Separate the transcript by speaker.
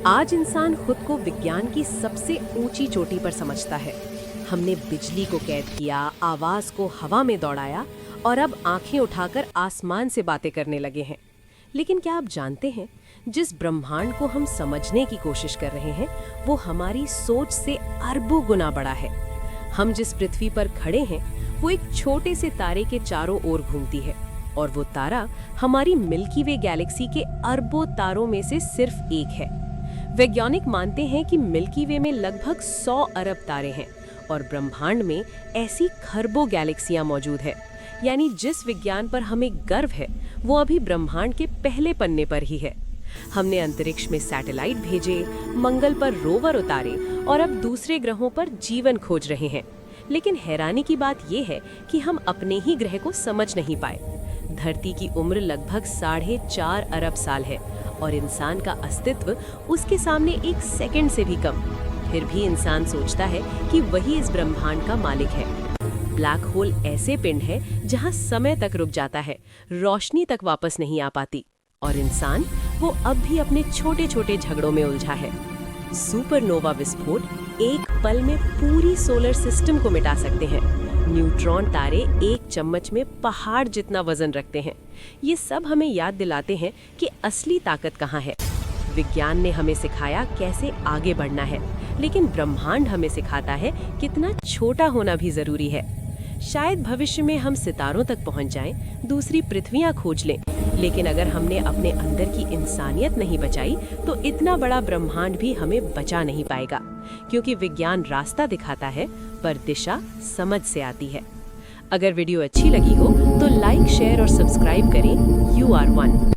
Speaker 1: आज इंसान खुद को विज्ञान की सबसे ऊंची चोटी पर समझता है। हमने बिजली को कैद किया, आवाज को हवा में दौड़ाया और अब आंखें उठाकर आसमान से बातें करने लगे हैं। लेकिन क्या आप जानते हैं, जिस ब्रह्मांड को हम समझने की कोशिश कर रहे हैं वो हमारी सोच से अरबों गुना बड़ा है। हम जिस पृथ्वी पर खड़े हैं वो एक छोटे से तारे के चारों ओर घूमती है और वो तारा हमारी मिल्की वे गैलेक्सी के अरबों तारों में से सिर्फ एक है। वैज्ञानिक मानते हैं कि मिल्की वे में लगभग 100 अरब तारे हैं और ब्रह्मांड में ऐसी खरबों गैलेक्सियां मौजूद है। यानी जिस विज्ञान पर हमें गर्व है वो अभी ब्रह्मांड के पहले पन्ने पर ही है। हमने अंतरिक्ष में सैटेलाइट भेजे, मंगल पर रोवर उतारे और अब दूसरे ग्रहों पर जीवन खोज रहे हैं। लेकिन हैरानी की बात यह है कि हम अपने ही ग्रह को समझ नहीं पाए। धरती की उम्र लगभग 4.5 अरब साल है और इंसान का अस्तित्व उसके सामने एक सेकंड से भी कम। फिर भी इंसान सोचता है कि वही इस ब्रह्मांड का मालिक है। ब्लैक होल ऐसे पिंड है जहां समय तक रुक जाता है, रोशनी तक वापस नहीं आ पाती और इंसान वो अब भी अपने छोटे छोटे झगड़ों में उलझा है। सुपरनोवा विस्फोट एक पल में पूरी सोलर सिस्टम को मिटा सकते हैं। न्यूट्रॉन तारे एक चम्मच में पहाड़ जितना वजन रखते हैं। ये सब हमें याद दिलाते हैं कि असली ताकत कहाँ है। विज्ञान ने हमें सिखाया कैसे आगे बढ़ना है, लेकिन ब्रह्मांड हमें सिखाता है कितना छोटा होना भी जरूरी है। शायद भविष्य में हम सितारों तक पहुंच जाएं, दूसरी पृथ्वियां खोज लें, लेकिन अगर हमने अपने अंदर की इंसानियत नहीं बचाई तो इतना बड़ा ब्रह्मांड भी हमें बचा नहीं पाएगा। क्योंकि विज्ञान रास्ता दिखाता है पर दिशा समझ से आती है। अगर वीडियो अच्छी लगी हो तो लाइक, शेयर और सब्सक्राइब करें। You are one।